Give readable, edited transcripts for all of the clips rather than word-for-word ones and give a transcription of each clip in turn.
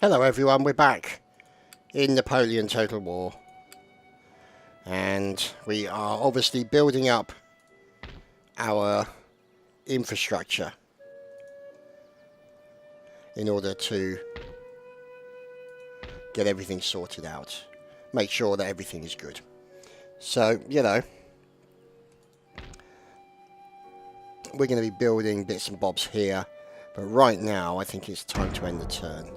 Hello everyone, we're back in Napoleon Total War, and we are obviously building up our infrastructure in order to get everything sorted out, make sure that everything is good. So, you know, we're going to be building bits and bobs here, but right now I think it's time to end the turn.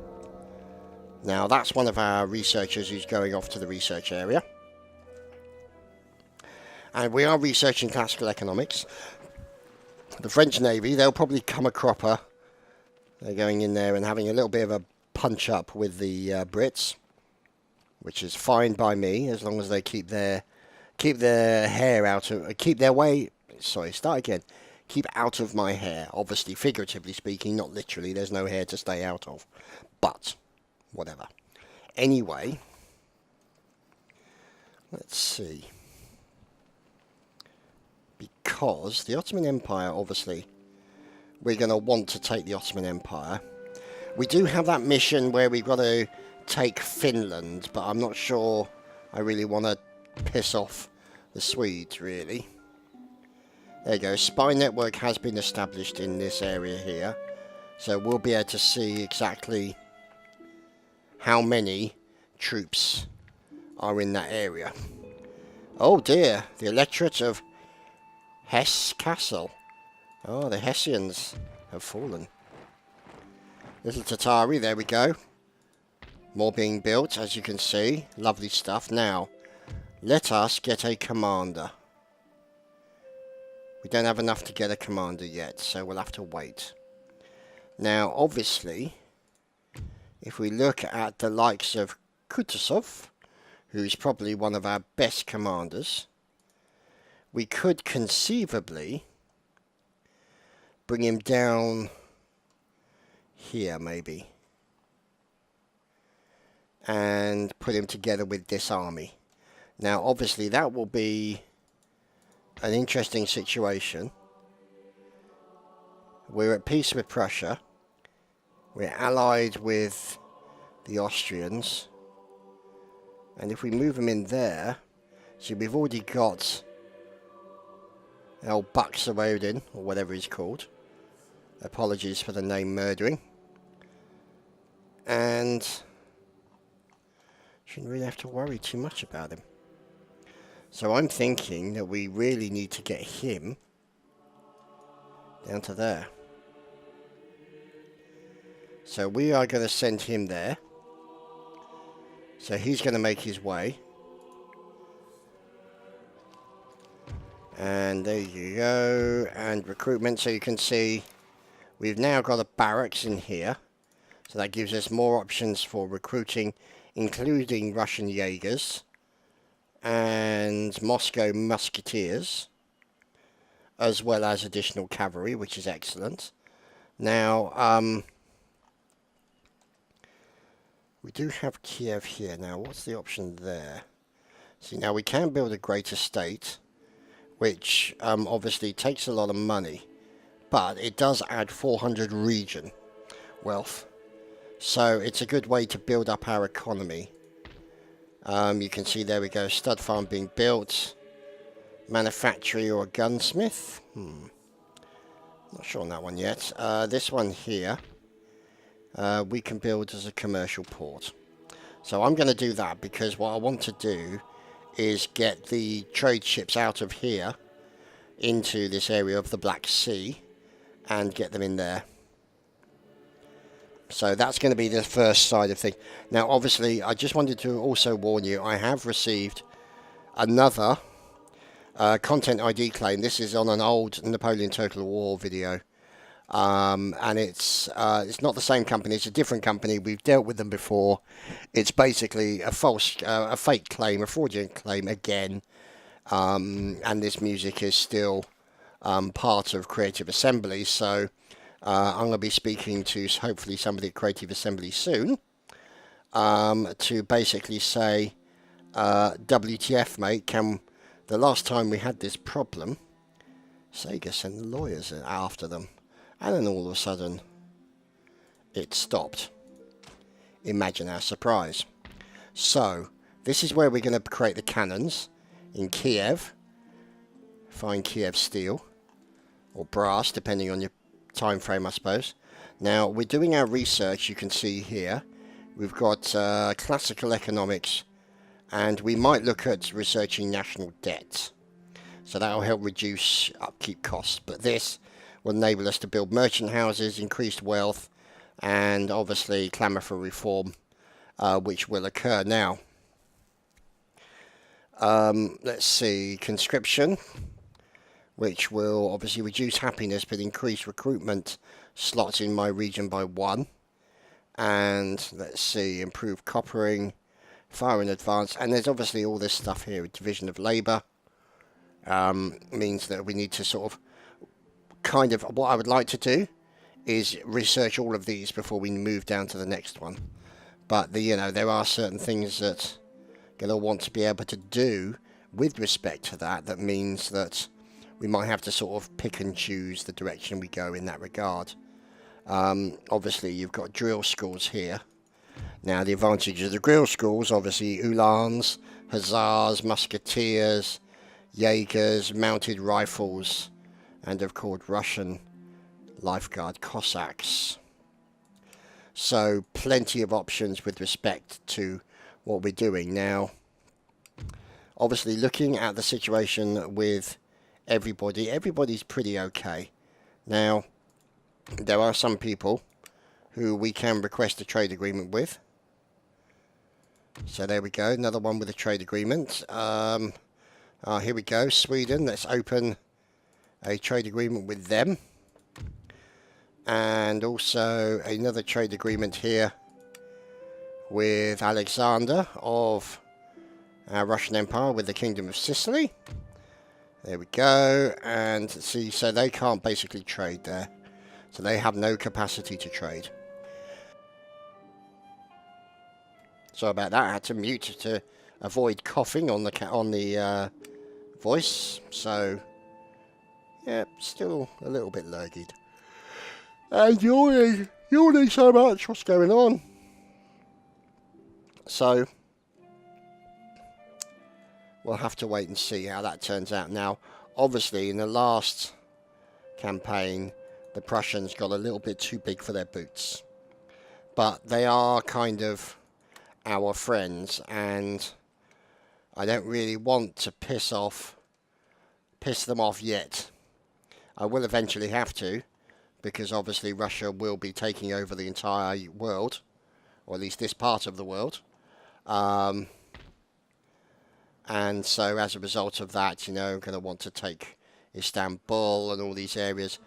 Now, that's one of our researchers who's going off to the research area. And we are researching classical economics. The French Navy, they'll probably come a cropper. They're going in there and having a little bit of a punch-up with the Brits, which is fine by me, as long as they keep their hair out of... keep their way... Sorry, start again. Keep out of my hair. Obviously, figuratively speaking, not literally. There's no hair to stay out of. But... whatever. Anyway, let's see. Because the Ottoman Empire, obviously, we're going to want to take the Ottoman Empire. We do have that mission where we've got to take Finland, but I'm not sure I really want to piss off the Swedes, really. There you go. Spy network has been established in this area here. So we'll be able to see exactly how many troops are in that area. Oh dear, the electorate of Hesse Castle. Oh, the Hessians have fallen. Little Tatari, there we go. More being built, as you can see. Lovely stuff. Now, let us get a commander. We don't have enough to get a commander yet, so we'll have to wait. Now, obviously, if we look at the likes of Kutuzov, who is probably one of our best commanders, we could conceivably bring him down here, maybe, and put him together with this army. Now, obviously, that will be an interesting situation. We're at peace with Prussia. We're allied with the Austrians. And if we move them in there, see, we've already got old Buxarodin, or whatever he's called. Apologies for the name murdering. And shouldn't really have to worry too much about him. So I'm thinking that we really need to get him down to there. So we are going to send him there. So he's going to make his way. And there you go. And recruitment. So you can see we've now got a barracks in here. So that gives us more options for recruiting, including Russian Jaegers and Moscow Musketeers, as well as additional cavalry, which is excellent. Now, we do have Kiev here. Now, what's the option there? See, now we can build a great estate, which obviously takes a lot of money, but it does add 400 region wealth. So it's a good way to build up our economy. You can see, there we go, stud farm being built. Manufactory or a gunsmith? Not sure on that one yet. This one here. We can build as a commercial port. So I'm going to do that, because what I want to do is get the trade ships out of here into this area of the Black Sea and get them in there. So that's going to be the first side of things. Now, obviously, I just wanted to also warn you, I have received another content ID claim. This is on an old Napoleon Total War video. And it's not the same company, it's a different company. We've dealt with them before. It's basically a fake claim, a fraudulent claim again. And this music is still part of Creative Assembly, so I'm going to be speaking to hopefully somebody at Creative Assembly soon to basically say, WTF, mate, the last time we had this problem, Sega sent the lawyers after them. And then all of a sudden, it stopped. imagine our surprise. So, this is where we're going to create the cannons in Kiev. Fine Kiev steel, or brass, depending on your time frame, I suppose. Now, we're doing our research, you can see here. We've got classical economics, and we might look at researching national debt. So that will help reduce upkeep costs. But this will enable us to build merchant houses, increased wealth, and obviously clamour for reform, which will occur now. Let's see, conscription, which will obviously reduce happiness but increase recruitment slots in my region by 1. And let's see, improve coppering, fire in advance, and there's obviously all this stuff here, division of labour. Means that we need to sort of, kind of, what I would like to do is research all of these before we move down to the next one. But there are certain things that I'm going to want to be able to do with respect to that. That means that we might have to sort of pick and choose the direction we go in that regard. Obviously, you've got drill schools here. Now, the advantage of the drill schools, obviously, Uhlans, Hussars, Musketeers, Jaegers, mounted rifles, and of course Russian lifeguard Cossacks. So plenty of options with respect to what we're doing. Now, obviously looking at the situation with everybody's pretty okay. Now, there are some people who we can request a trade agreement with. So there we go, another one with a trade agreement. Here we go, Sweden. Let's open a trade agreement with them. And also another trade agreement here with Alexander of our Russian Empire with the Kingdom of Sicily. There we go. And see, so they can't basically trade there. So they have no capacity to trade. Sorry about that. I had to mute to avoid coughing on the voice. So yeah, still a little bit lurgied. And yawning so much. What's going on? So we'll have to wait and see how that turns out. Now, obviously, in the last campaign, the Prussians got a little bit too big for their boots. But they are kind of our friends, and I don't really want to piss them off yet. I will eventually have to, because obviously Russia will be taking over the entire world, or at least this part of the world. And so as a result of that, I'm going to want to take Istanbul and all these areas.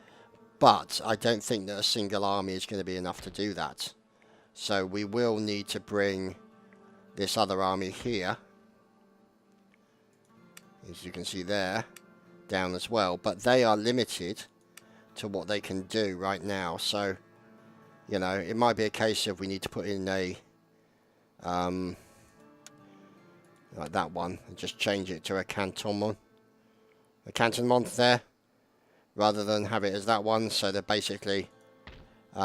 But I don't think that a single army is going to be enough to do that. So we will need to bring this other army here, as you can see there, down as well. But they are limited to what they can do right now. So, it might be a case of we need to put in a, like that one, and just change it to a cantonment there, rather than have it as that one. So that basically,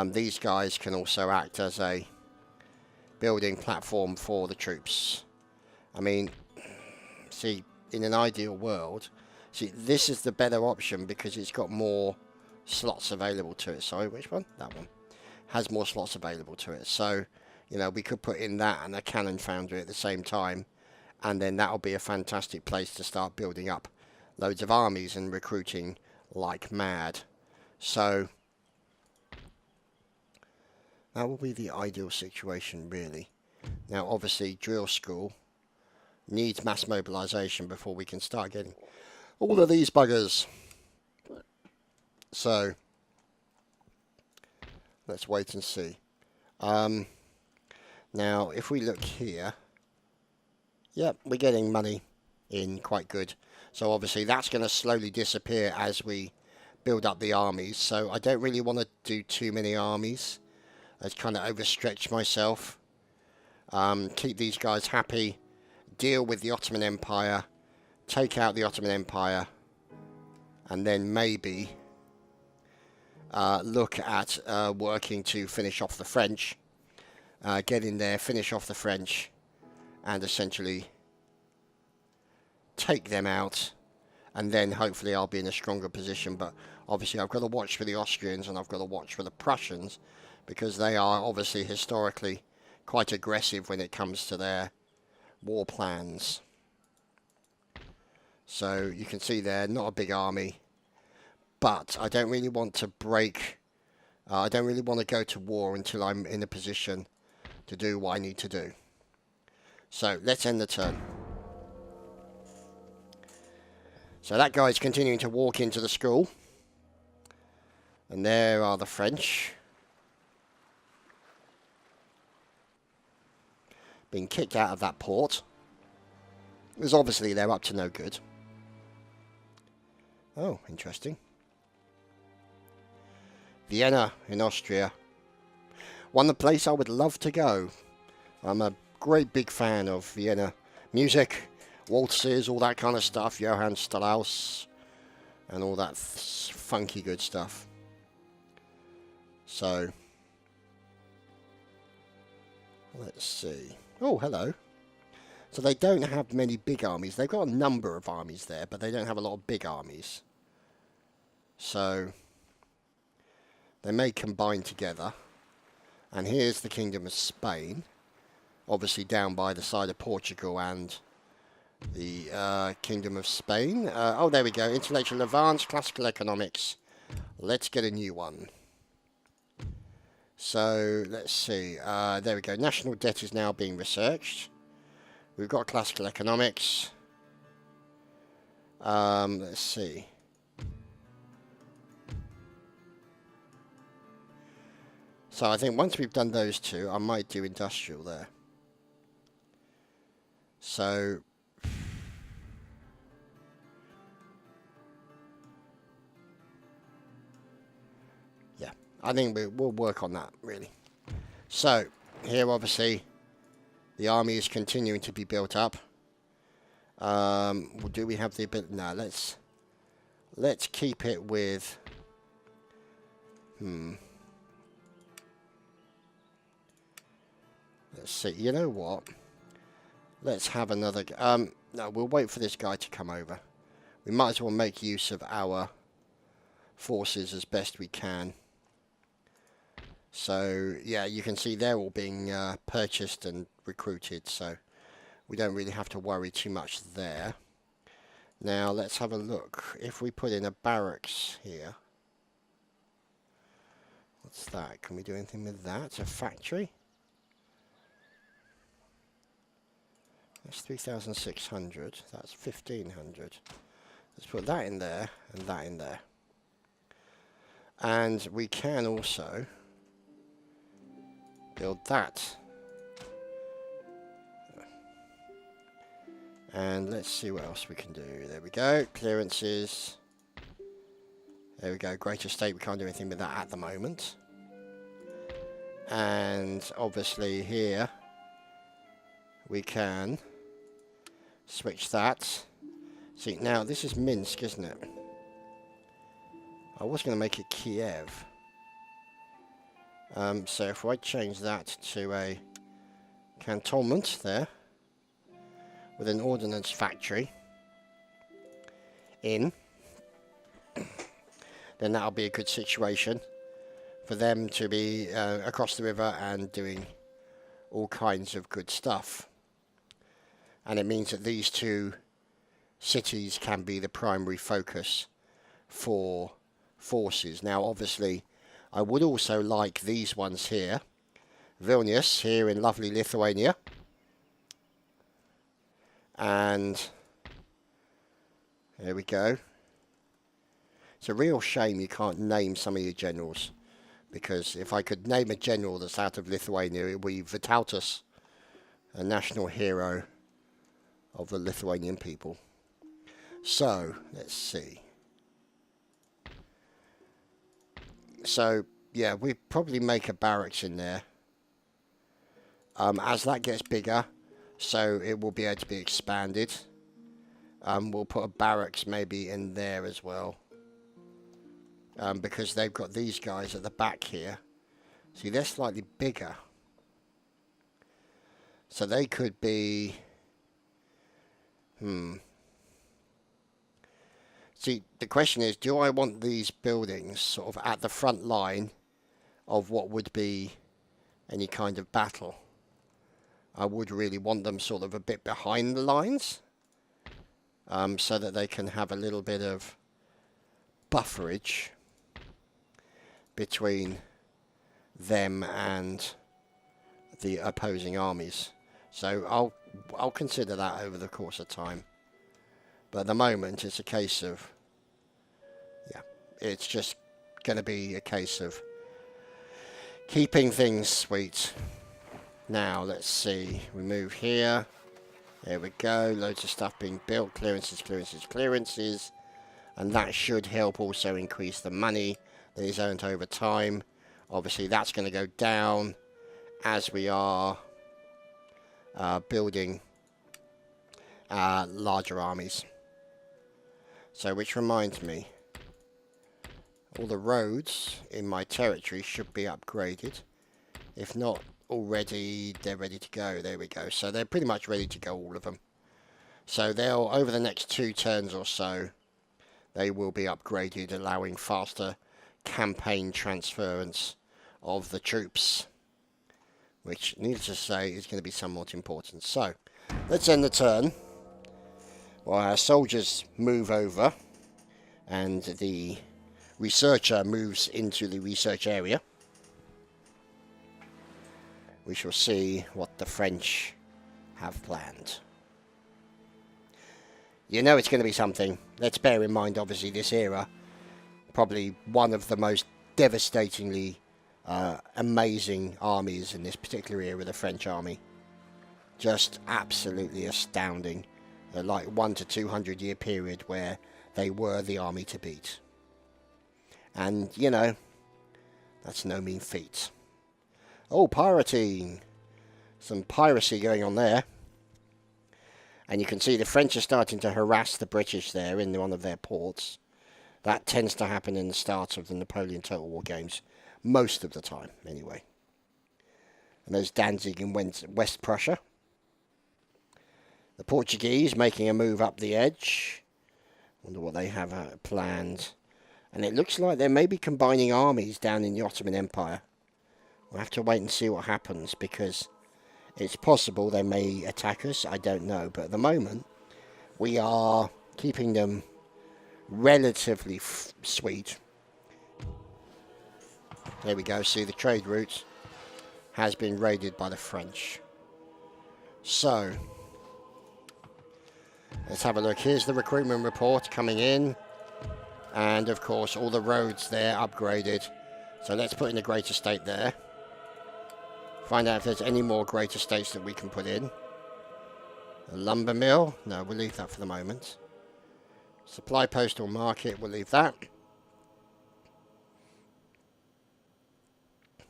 these guys can also act as a building platform for the troops. I mean, see, in an ideal world, see, this is the better option because it's got more slots available to it. Sorry, which one? That one has more slots available to it. So, we could put in that and a cannon foundry at the same time, and then that'll be a fantastic place to start building up loads of armies and recruiting like mad. So that will be the ideal situation, really. Now, obviously, drill school needs mass mobilization before we can start getting all of these buggers. So let's wait and see. Now, if we look here, yep, we're getting money in quite good. So obviously that's going to slowly disappear as we build up the armies. So I don't really want to do too many armies. I've kind of overstretched myself. Keep these guys happy. Deal with the Ottoman Empire. Take out the Ottoman Empire. And then maybe look at working to finish off the French. get in there, finish off the French, and essentially take them out, and then hopefully I'll be in a stronger position. But obviously I've got to watch for the Austrians and I've got to watch for the Prussians, because they are obviously historically quite aggressive when it comes to their war plans. So you can see there, not a big army, but I don't really want to break, I don't really want to go to war until I'm in a position to do what I need to do. So let's end the turn. So that guy's continuing to walk into the school. And there are the French. Being kicked out of that port. Because obviously they're up to no good. Oh, interesting. Vienna in Austria. One place I would love to go. I'm a great big fan of Vienna music, waltzes, all that kind of stuff. Johann Strauss and all that funky good stuff. So, let's see. Oh, hello. So they don't have many big armies. They've got a number of armies there, but they don't have a lot of big armies. So, they may combine together. And here's the Kingdom of Spain. Obviously down by the side of Portugal and the Kingdom of Spain. Oh, there we go. Intellectual Advance, Classical Economics. Let's get a new one. So, let's see. There we go. National debt is now being researched. We've got Classical Economics. Let's see. So I think once we've done those two, I might do Industrial there. So, yeah, I think we'll work on that, really. So, here obviously, the army is continuing to be built up. Do we have the ability? No, let's keep it with... Let's see, you know what? Let's have another... no, we'll wait for this guy to come over. We might as well make use of our forces as best we can. So, yeah, you can see they're all being purchased and recruited, so we don't really have to worry too much there. Now, let's have a look. If we put in a barracks here... What's that? Can we do anything with that? A factory? That's 3,600. That's 1,500. Let's put that in there and that in there. And we can also build that. And let's see what else we can do. There we go. Clearances. There we go. Great estate. We can't do anything with that at the moment. And obviously here we can switch that. See, now this is Minsk, isn't it? I was going to make it Kiev. So if I change that to a cantonment there, with an ordnance factory in, then that'll be a good situation for them to be across the river and doing all kinds of good stuff. And it means that these two cities can be the primary focus for forces. Now, obviously, I would also like these ones here. Vilnius, here in lovely Lithuania. And there we go. It's a real shame you can't name some of your generals. Because if I could name a general that's out of Lithuania, it would be Vytautas, a national hero of the Lithuanian people. So, let's see. So, yeah, we probably make a barracks in there. As that gets bigger, so it will be able to be expanded. We'll put a barracks maybe in there as well. Because they've got these guys at the back here. See, they're slightly bigger. So they could be... See, the question is, do I want these buildings sort of at the front line of what would be any kind of battle? I would really want them sort of a bit behind the lines, so that they can have a little bit of bufferage between them and the opposing armies. So I'll consider that over the course of time. But at the moment, it's a case of, yeah, it's just going to be a case of keeping things sweet. Now, let's see. We move here. There we go. Loads of stuff being built. Clearances, clearances, clearances. And that should help also increase the money that is earned over time. Obviously, that's going to go down as we are building larger armies. So, which reminds me, all the roads in my territory should be upgraded. If not already, they're ready to go. There we go. So they're pretty much ready to go, all of them. So they'll, over the next 2 turns or so, they will be upgraded, allowing faster campaign transference of the troops, which, needless to say, is going to be somewhat important. So, let's end the turn while our soldiers move over and the researcher moves into the research area. We shall see what the French have planned. You know it's going to be something. Let's bear in mind, obviously, this era, probably one of the most devastatingly amazing armies in this particular era, the French army. Just absolutely astounding. Like 1 to 200 year period where they were the army to beat. And, you know, that's no mean feat. Oh, pirating. Some piracy going on there. And you can see the French are starting to harass the British there in one of their ports. That tends to happen in the start of the Napoleon Total War games. Most of the time, anyway. And there's Danzig in West Prussia. The Portuguese making a move up the edge. Wonder what they have planned. And it looks like they may be combining armies down in the Ottoman Empire. We'll have to wait and see what happens, because it's possible they may attack us. I don't know. But at the moment, we are keeping them relatively sweet. There we go. See, the trade route has been raided by the French. So, let's have a look. Here's the recruitment report coming in. And, of course, all the roads there upgraded. So let's put in a great estate there. Find out if there's any more great estates that we can put in. A lumber mill. No, we'll leave that for the moment. Supply postal market. We'll leave that.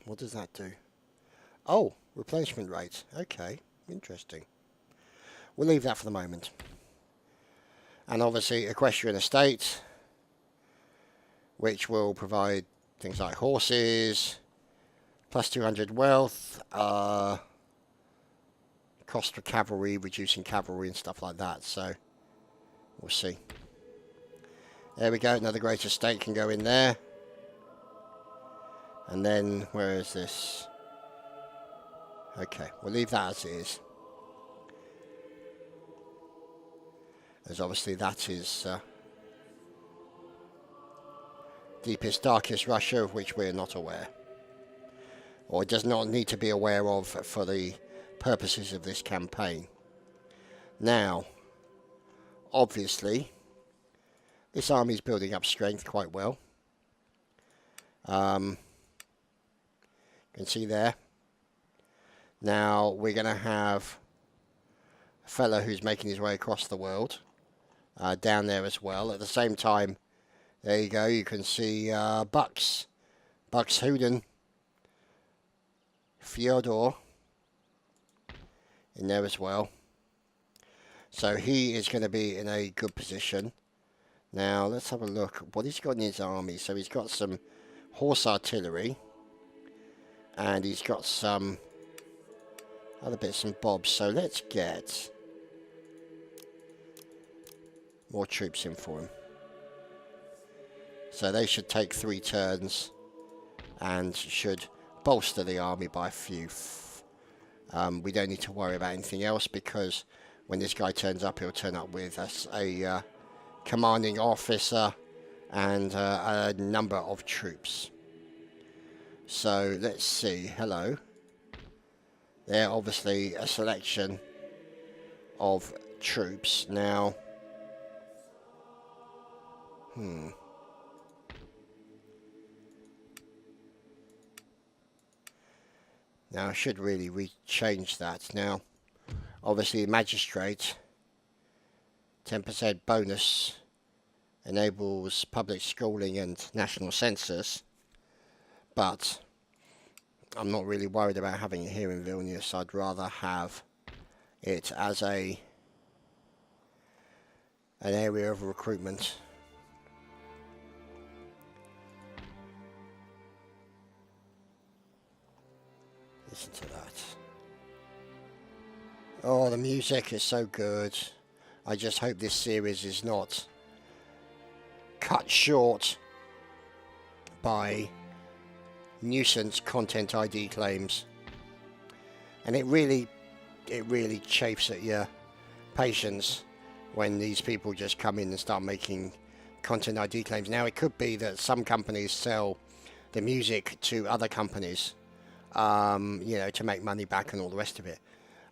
What does that do? Oh, replenishment rate. Okay, interesting. We'll leave that for the moment. And obviously, equestrian estate, which will provide things like horses, plus 200 wealth, cost for cavalry, reducing cavalry and stuff like that. So, we'll see. There we go, another great estate can go in there. And then, where is this? Okay, we'll leave that as it is. As obviously that is deepest, darkest Russia, of which we're not aware. Or does not need to be aware of for the purposes of this campaign. Now, obviously, this army is building up strength quite well. You can see there. Now, we're going to have a fellow who's making his way across the world down there as well. At the same time, there you go, you can see Buxtehude, Fyodor in there as well. So he is going to be in a good position. Now, let's have a look. What he's got in his army. So he's got some horse artillery. And he's got some... other bits and bobs. So let's get more troops in for him. So they should take 3 turns and should bolster the army by a few. We don't need to worry about anything else, because when this guy turns up, he'll turn up with us a commanding officer and a number of troops. So let's see. Hello. They're obviously a selection of troops. Now, Now I should really change that. Now, obviously, magistrate, 10% bonus enables public schooling and national census, but I'm not really worried about having it here in Vilnius. I'd rather have it as an area of recruitment. Listen to that. Oh, the music is so good. I just hope this series is not cut short by nuisance content ID claims. And it really chafes at your patience when these people just come in and start making content ID claims. Now, it could be that some companies sell the music to other companies, you know, to make money back and all the rest of it.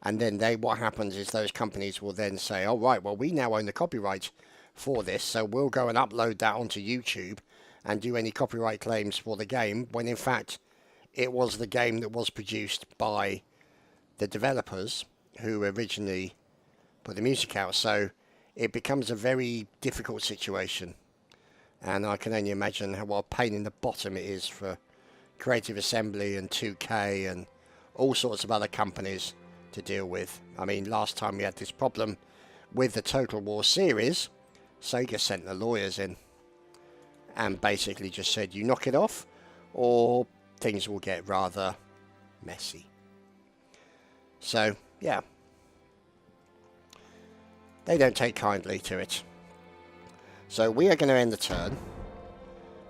And then what happens is those companies will then say, oh, right, well, we now own the copyright for this, so we'll go and upload that onto YouTube and do any copyright claims for the game, when in fact it was the game that was produced by the developers who originally put the music out. So it becomes a very difficult situation. And I can only imagine what a pain in the bottom it is for Creative Assembly and 2K and all sorts of other companies to deal with. I mean, last time we had this problem with the Total War series, Sega sent the lawyers in and basically just said, you knock it off or things will get rather messy. So, yeah. They don't take kindly to it. So we are going to end the turn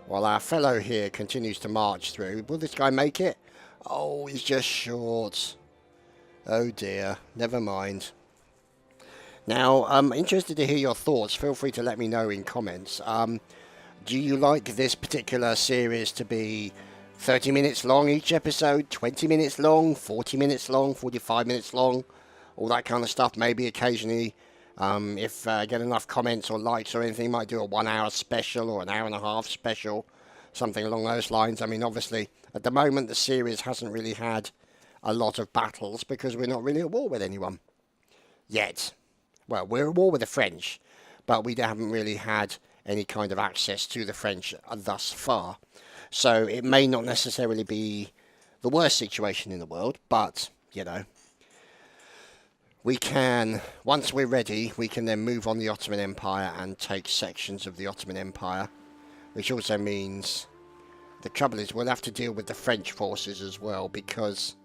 while our fellow here continues to march through. Will this guy make it? Oh, he's just short. Oh dear, never mind. Now, I'm interested to hear your thoughts. Feel free to let me know in comments. Do you like this particular series to be 30 minutes long each episode, 20 minutes long, 40 minutes long, 45 minutes long, all that kind of stuff? Maybe occasionally, if I get enough comments or likes or anything, might do a 1 hour special or an hour and a half special, something along those lines. I mean, obviously, at the moment, the series hasn't really had a lot of battles because we're not really at war with anyone yet. Well, we're at war with the French, but we haven't really had any kind of access to the French thus far. So it may not necessarily be the worst situation in the world, but, you know, we can, once we're ready, we can then move on the Ottoman Empire and take sections of the Ottoman Empire, which also means the trouble is we'll have to deal with the French forces as well, because,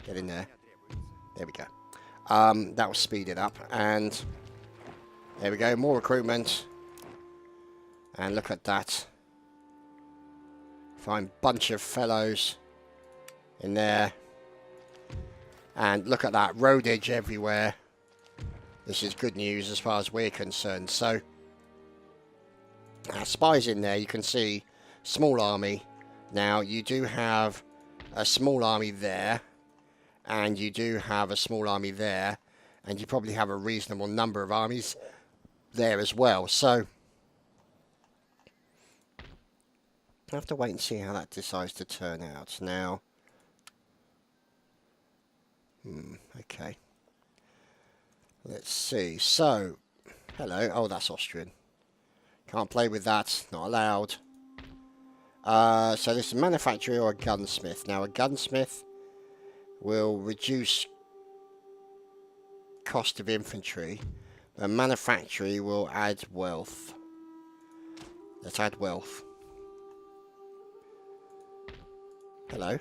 get in there, there we go. That will speed it up, and there we go, more recruitment, and look at that, fine bunch of fellows in there, and look at that, road edge everywhere. This is good news as far as we're concerned. So, spies in there, you can see, small army. Now, you do have a small army there, and you do have a small army there, and you probably have a reasonable number of armies there as well. So, I have to wait and see how that decides to turn out. Now, okay. Let's see. So, hello. Oh, that's Austrian. Can't play with that. Not allowed. So this is a manufacturer or a gunsmith. Now, a gunsmith will reduce cost of infantry. A manufacturer will add wealth. Let's add wealth. Hello.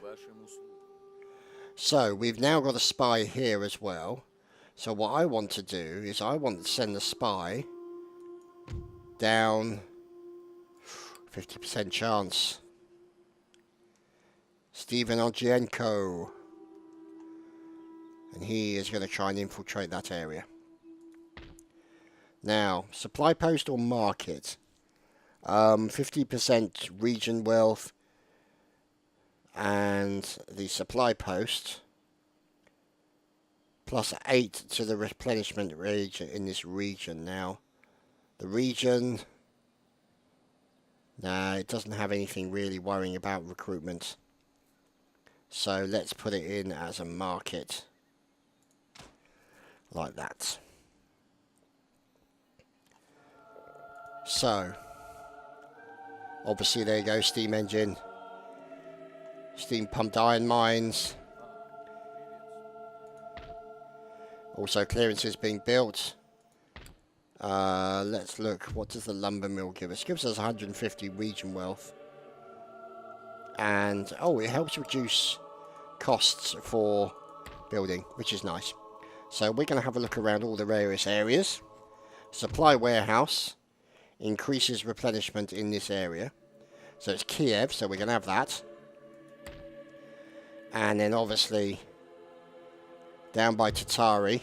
So we've now got a spy here as well. So what I want to do is I want to send the spy down. 50% chance. Stephen Ogienko. And he is going to try and infiltrate that area. Now, supply post or market? 50% region wealth. And the supply post. Plus 8 to the replenishment region in this region. Now, the region... Nah, it doesn't have anything really worrying about recruitment. So let's put it in as a market. Like that. So, obviously there you go, steam engine. Steam pumped iron mines. Also clearances being built. Let's look, what does the lumber mill give us? It gives us 150 region wealth. And, oh, it helps reduce costs for building, which is nice. So we're going to have a look around all the various areas. Supply warehouse increases replenishment in this area. So it's Kiev, so we're going to have that. And then obviously down by Tatari,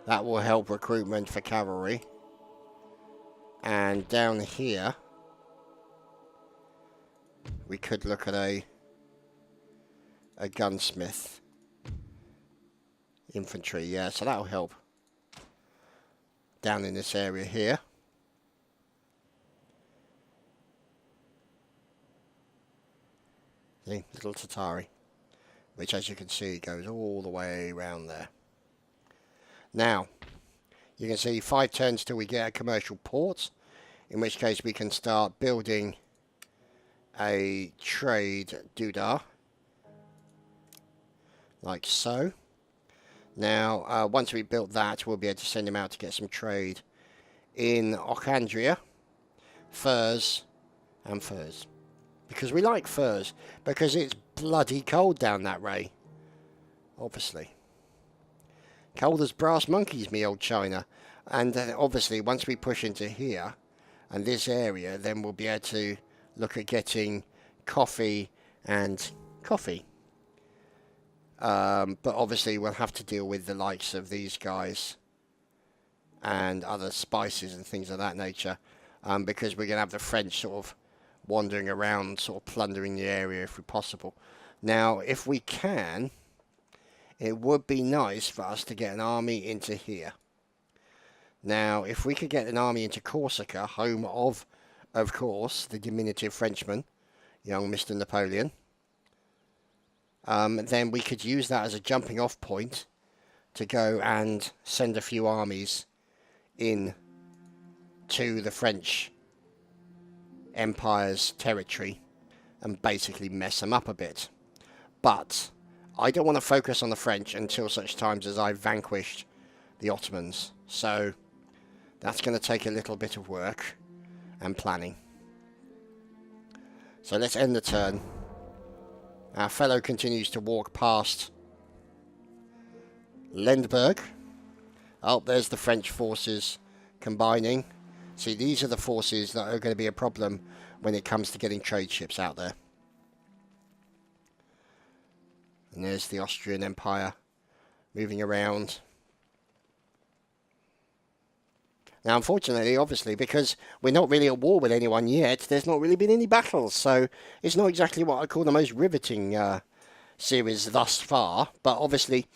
that will help recruitment for cavalry. And down here, we could look at a gunsmith. Infantry, yeah, so that'll help. Down in this area here. See, little Tatari. Which, as you can see, goes all the way around there. Now, you can see 5 turns till we get a commercial port. In which case we can start building a trade doodah. Like so. Now, once we've built that, we'll be able to send him out to get some trade in Ochandria. Furs and furs. Because we like furs. Because it's bloody cold down that way. Obviously. Cold as brass monkeys, me old China. And obviously, once we push into here, and this area, then we'll be able to look at getting coffee and coffee. But obviously we'll have to deal with the likes of these guys and other spices and things of that nature, because we're going to have the French sort of wandering around, sort of plundering the area if possible. Now, if we can, it would be nice for us to get an army into here. Now, if we could get an army into Corsica, home of course, the diminutive Frenchman, young Mr. Napoleon, then we could use that as a jumping off point to go and send a few armies in to the French Empire's territory and basically mess them up a bit. But I don't want to focus on the French until such times as I've vanquished the Ottomans. So that's going to take a little bit of work and planning. So let's end the turn. Our fellow continues to walk past Lendberg. Oh, there's the French forces combining. See, these are the forces that are going to be a problem when it comes to getting trade ships out there. And there's the Austrian Empire moving around. Now, unfortunately, obviously, because we're not really at war with anyone yet, there's not really been any battles. So it's not exactly what I call the most riveting series thus far. But obviously,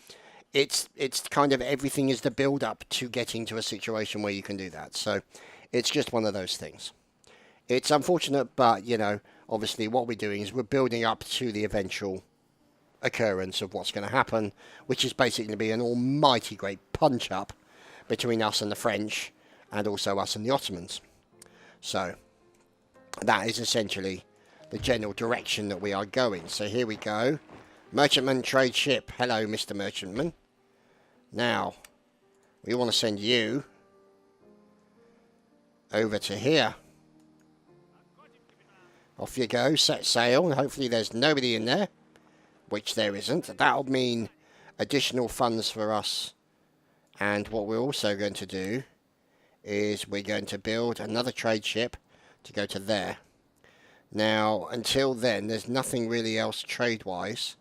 it's kind of everything is the build-up to getting to a situation where you can do that. So it's just one of those things. It's unfortunate, but, you know, obviously what we're doing is we're building up to the eventual occurrence of what's going to happen, which is basically going to be an almighty great punch-up between us and the French, and also us and the Ottomans. So that is essentially the general direction that we are going. So here we go. Merchantman trade ship. Hello, Mr. Merchantman. Now, we want to send you over to here. Off you go, set sail, and hopefully there's nobody in there. which there isn't. That'll mean additional funds for us. And what we're also going to do is we're going to build another trade ship to go to there. Now, until then, there's nothing really else trade-wise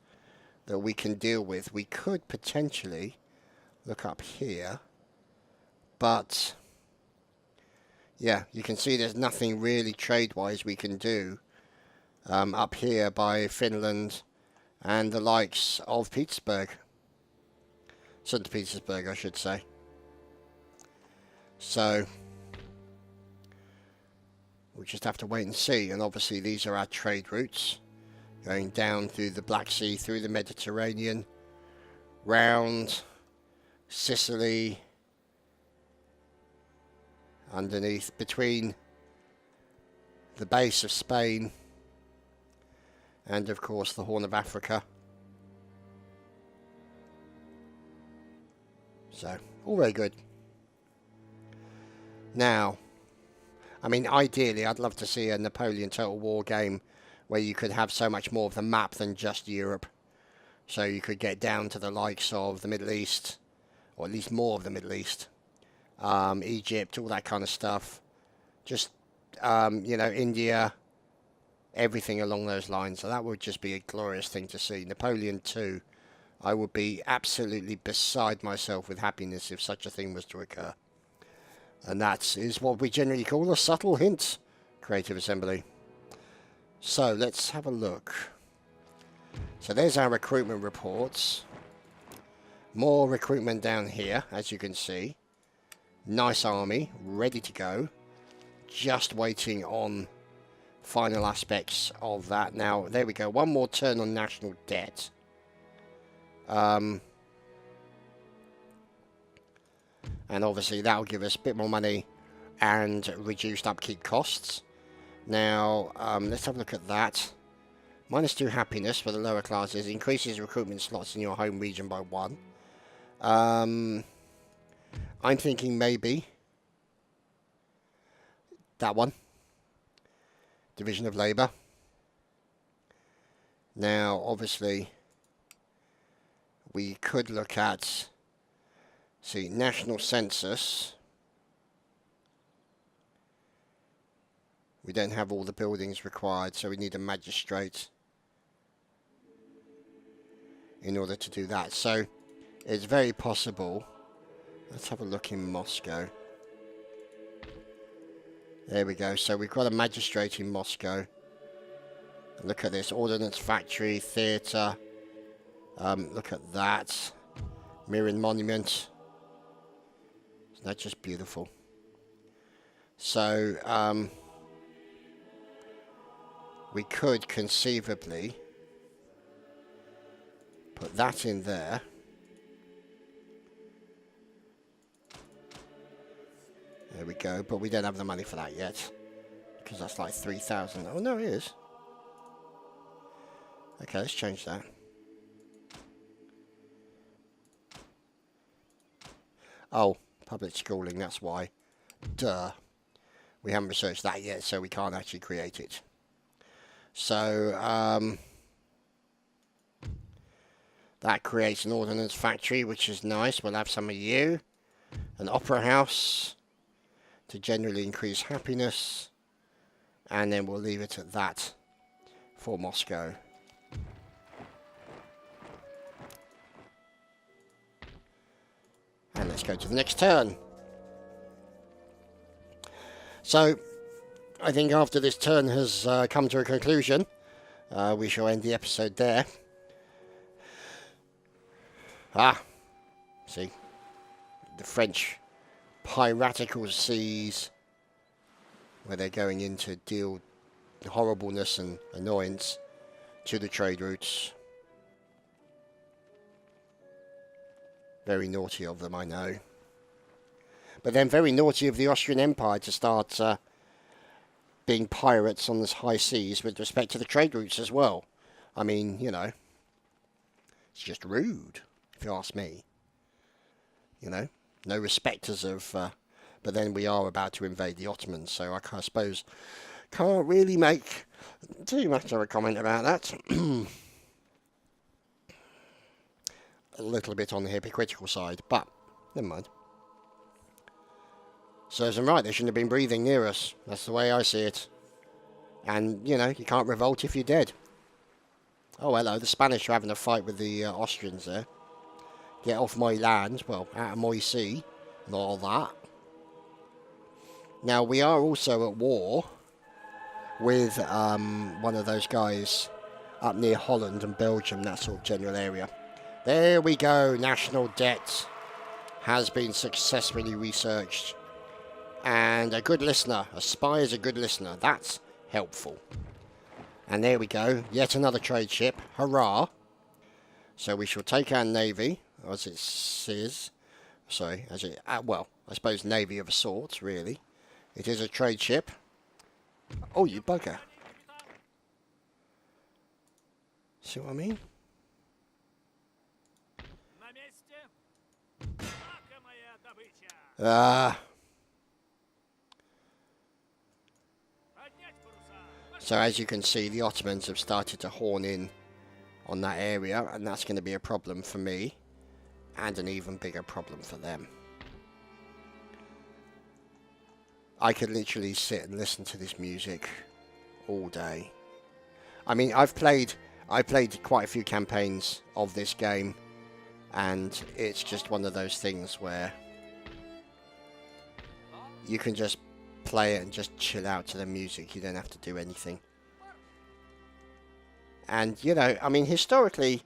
that we can deal with. We could potentially look up here, but yeah, you can see there's nothing really trade-wise we can do up here by Finland and the likes of Petersburg. St. Petersburg, I should say. So we'll just have to wait and see. And obviously these are our trade routes, going down through the Black Sea, through the Mediterranean, round Sicily, underneath, between the base of Spain and of course the Horn of Africa. So, all very good. Now, I mean, ideally, I'd love to see a Napoleon Total War game where you could have so much more of the map than just Europe. So you could get down to the likes of the Middle East, or at least more of the Middle East, Egypt, all that kind of stuff. Just, you know, India, everything along those lines. So that would just be a glorious thing to see. Napoleon 2, I would be absolutely beside myself with happiness if such a thing was to occur. And that is what we generally call a subtle hint, Creative Assembly. So let's have a look. So there's our recruitment reports. More recruitment down here, as you can see. Nice army, ready to go. Just waiting on final aspects of that. Now, there we go. One more turn on national debt. And obviously that'll give us a bit more money and reduced upkeep costs. Now, let's have a look at that. -2 happiness for the lower classes. Increases recruitment slots in your home region by 1. I'm thinking maybe that one. Division of Labour. Now, obviously, we could look at, see, national census. We don't have all the buildings required, so we need a magistrate in order to do that. So it's very possible. Let's have a look in Moscow. There we go. So we've got a magistrate in Moscow. Look at this. Ordnance factory, theatre. Look at that. Mirren monument. Isn't that just beautiful? So, we could conceivably put that in there. There we go, but we don't have the money for that yet, because that's like 3,000. Oh, no, it is. Okay, let's change that. Oh, public schooling, that's why. Duh. We haven't researched that yet, so we can't actually create it. So, that creates an ordnance factory, which is nice. We'll have some of you. An opera house to generally increase happiness. And then we'll leave it at that for Moscow. And let's go to the next turn. So, I think after this turn has come to a conclusion, we shall end the episode there. See, the French piratical seas, where they're going in to deal horribleness and annoyance to the trade routes. Very naughty of them, I know. But then very naughty of the Austrian Empire to start being pirates on this high seas with respect to the trade routes as well. I mean, you know, it's just rude, if you ask me. You know, no respecters of... but then we are about to invade the Ottomans, so I suppose can't really make too much of a comment about that. a little bit on the hypocritical side, but never mind. Serves them right, they shouldn't have been breathing near us. That's the way I see it. And, you know, you can't revolt if you're dead. Oh, hello, the Spanish are having a fight with the Austrians there. Get off my land, well, out of my sea, and all that. Now, we are also at war with one of those guys up near Holland and Belgium, that sort of general area. There we go, national debt has been successfully researched. And a good listener, a spy is a good listener, that's helpful. And there we go, yet another trade ship, hurrah. So we shall take our navy, as it says, sorry, as it, well, I suppose navy of a sort, really. It is a trade ship. Oh, you bugger. See what I mean? So as you can see, the Ottomans have started to horn in on that area, and that's going to be a problem for me, and an even bigger problem for them. I could literally sit and listen to this music all day. I mean, I played quite a few campaigns of this game, and it's just one of those things where you can just play it and just chill out to the music. You don't have to do anything. And, you know, I mean, historically,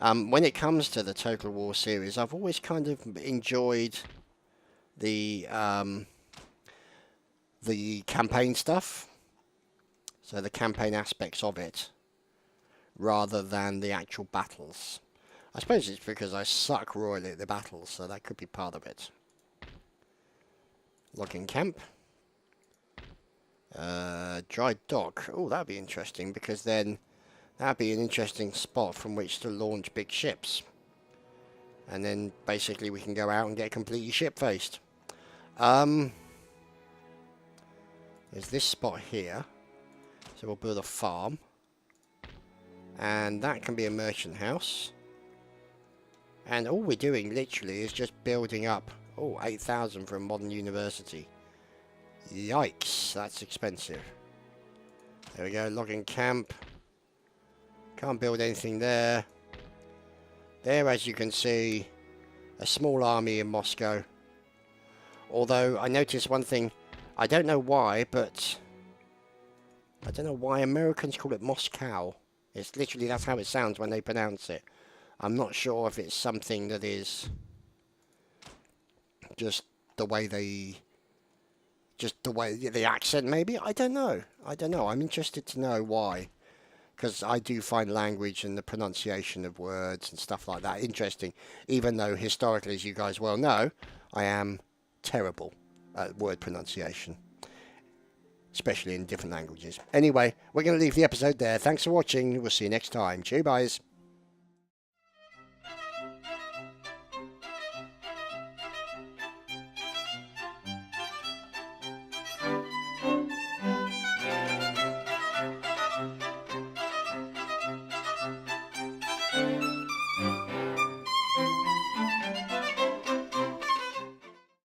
when it comes to the Total War series, I've always kind of enjoyed the campaign stuff. So the campaign aspects of it, rather than the actual battles. I suppose it's because I suck royally at the battles, so that could be part of it. Logging camp. Dry dock. Oh, that'd be interesting, because then that'd be an interesting spot from which to launch big ships. And then basically we can go out and get completely ship-faced. There's this spot here. So we'll build a farm. And that can be a merchant house. And all we're doing literally is just building up. Oh, 8,000 for a modern university. Yikes, that's expensive. There we go, logging camp. Can't build anything there. There, as you can see, a small army in Moscow. Although, I noticed one thing. I don't know why, but I don't know why Americans call it Moscow. It's literally, that's how it sounds when they pronounce it. I'm not sure if it's something that is just the way they... just the way, the accent maybe? I don't know. I'm interested to know why. Because I do find language and the pronunciation of words and stuff like that interesting. Even though historically, as you guys well know, I am terrible at word pronunciation. Especially in different languages. Anyway, we're going to leave the episode there. Thanks for watching. We'll see you next time. Cheers, guys.